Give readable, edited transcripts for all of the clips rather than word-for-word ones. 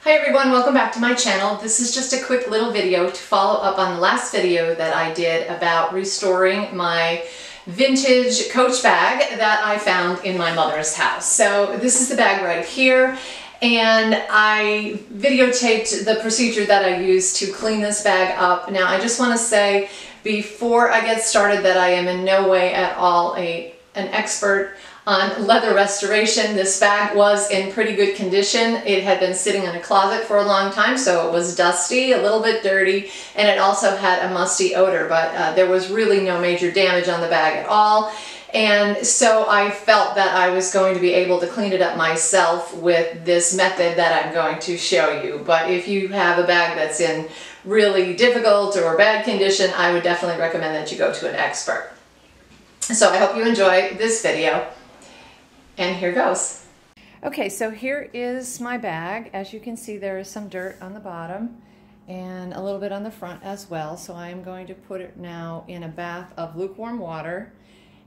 Hi everyone, welcome back to my channel. This is just a quick little video to follow up on the last video that I did about restoring my vintage Coach bag that I found in my mother's house. So this is the bag right here, and I videotaped the procedure that I used to clean this bag up. Now I just want to say before I get started that I am in no way at all an expert on leather restoration. This bag was in pretty good condition. It had been sitting in a closet for a long time, so it was dusty, a little bit dirty, and it also had a musty odor, but there was really no major damage on the bag at all. And so I felt that I was going to be able to clean it up myself with this method that I'm going to show you. But if you have a bag that's in really difficult or bad condition, I would definitely recommend that you go to an expert. So I hope you enjoy this video. And here goes. Okay, so here is my bag. As you can see, there is some dirt on the bottom and a little bit on the front as well. So I am going to put it now in a bath of lukewarm water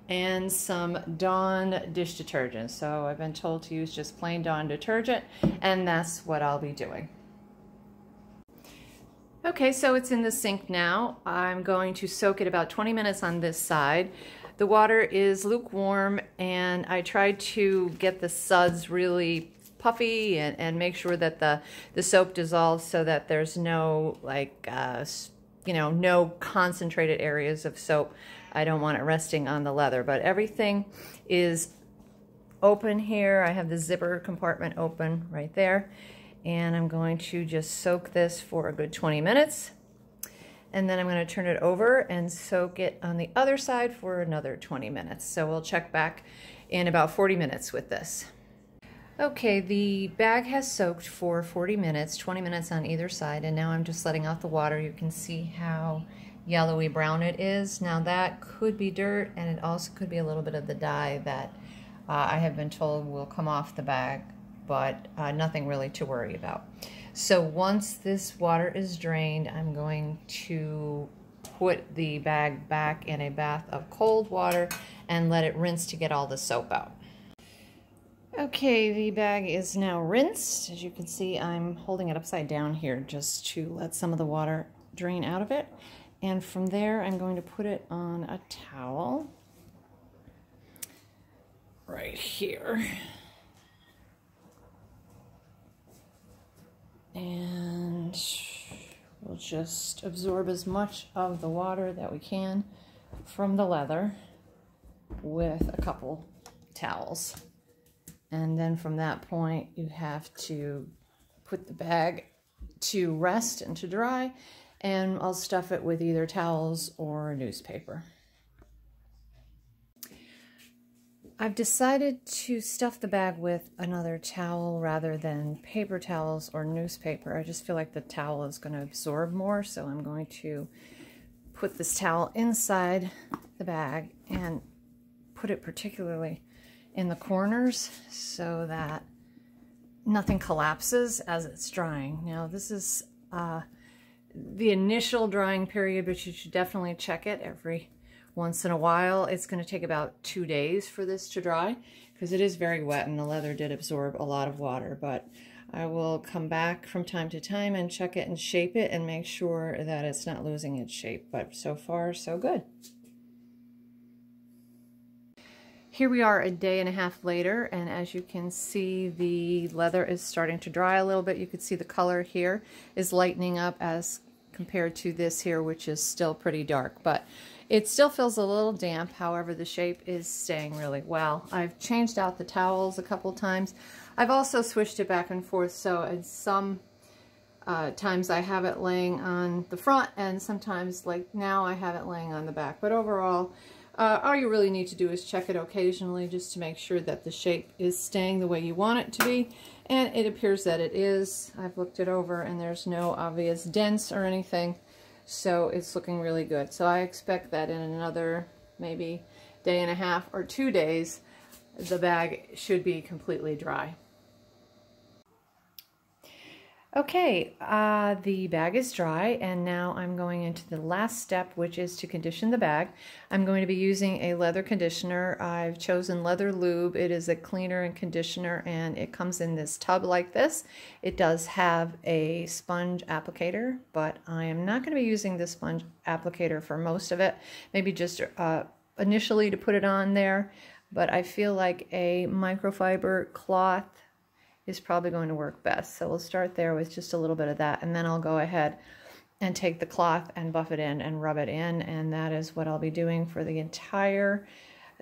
and some Dawn dish detergent. So I've been told to use just plain Dawn detergent, and that's what I'll be doing. Okay, so it's in the sink now. I'm going to soak it about 20 minutes on this side. The water is lukewarm, and I tried to get the suds really puffy and make sure that the soap dissolves so that there's no no concentrated areas of soap. I don't want it resting on the leather, but everything is open here. I have the zipper compartment open right there, and I'm going to just soak this for a good 20 minutes. And then I'm going to turn it over and soak it on the other side for another 20 minutes. So we'll check back in about 40 minutes with this. Okay, the bag has soaked for 40 minutes, 20 minutes on either side, and now I'm just letting out the water. You can see how yellowy brown it is. Now that could be dirt, and it also could be a little bit of the dye that I have been told will come off the bag, but nothing really to worry about. So once this water is drained, I'm going to put the bag back in a bath of cold water and let it rinse to get all the soap out. Okay, the bag is now rinsed. As you can see, I'm holding it upside down here just to let some of the water drain out of it. And from there, I'm going to put it on a towel right here. And we'll just absorb as much of the water that we can from the leather with a couple towels. And then from that point, you have to put the bag to rest and to dry, and I'll stuff it with either towels or newspaper. I've decided to stuff the bag with another towel rather than paper towels or newspaper. I just feel like the towel is going to absorb more, so I'm going to put this towel inside the bag and put it particularly in the corners so that nothing collapses as it's drying. Now this is the initial drying period, but you should definitely check it every once in a while. It's going to take about 2 days for this to dry because it is very wet and the leather did absorb a lot of water, but I will come back from time to time and check it and shape it and make sure that it's not losing its shape. But so far, so good. Here we are a day and a half later, and as you can see, the leather is starting to dry a little bit. You can see the color here is lightening up as compared to this here, which is still pretty dark, but it still feels a little damp. However, the shape is staying really well. I've changed out the towels a couple times. I've also switched it back and forth, so at some times I have it laying on the front, and sometimes, like now, I have it laying on the back. But overall, all you really need to do is check it occasionally just to make sure that the shape is staying the way you want it to be. And it appears that it is. I've looked it over and there's no obvious dents or anything. So it's looking really good. So I expect that in another maybe day and a half or 2 days, the bag should be completely dry. Okay, the bag is dry, and now I'm going into the last step, which is to condition the bag. I'm going to be using a leather conditioner. I've chosen Leather Lube. It is a cleaner and conditioner, and it comes in this tub like this. It does have a sponge applicator, but I am not going to be using the sponge applicator for most of it. Maybe just initially to put it on there, but I feel like a microfiber cloth is probably going to work best. So we'll start there with just a little bit of that, and then I'll go ahead and take the cloth and buff it in and rub it in, and that is what I'll be doing for the entire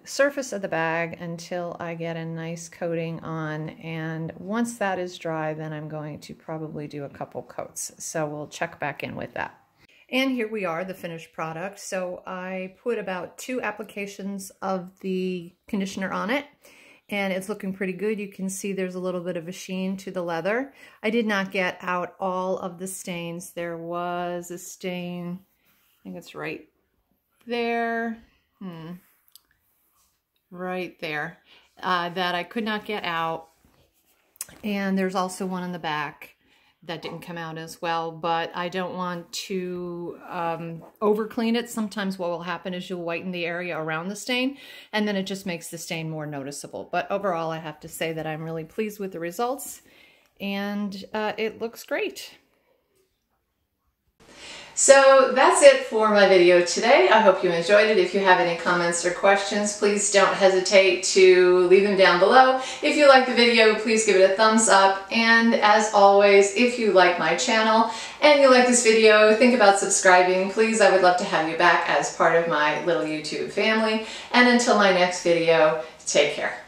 surface of the bag until I get a nice coating on. And once that is dry, then I'm going to probably do a couple coats. So we'll check back in with that. And here we are, the finished product. So I put about 2 applications of the conditioner on it, and it's looking pretty good. You can see there's a little bit of a sheen to the leather. I did not get out all of the stains. There was a stain, I think it's right there, right there, that I could not get out. And there's also one in the back that didn't come out as well, but I don't want to over clean it. Sometimes what will happen is you'll whiten the area around the stain, and then it just makes the stain more noticeable. But overall, I have to say that I'm really pleased with the results, and it looks great. So that's it for my video today. I hope you enjoyed it. If you have any comments or questions, please don't hesitate to leave them down below. If you like the video, please give it a thumbs up. And as always, if you like my channel and you like this video, think about subscribing. Please, I would love to have you back as part of my little YouTube family. And until my next video, take care.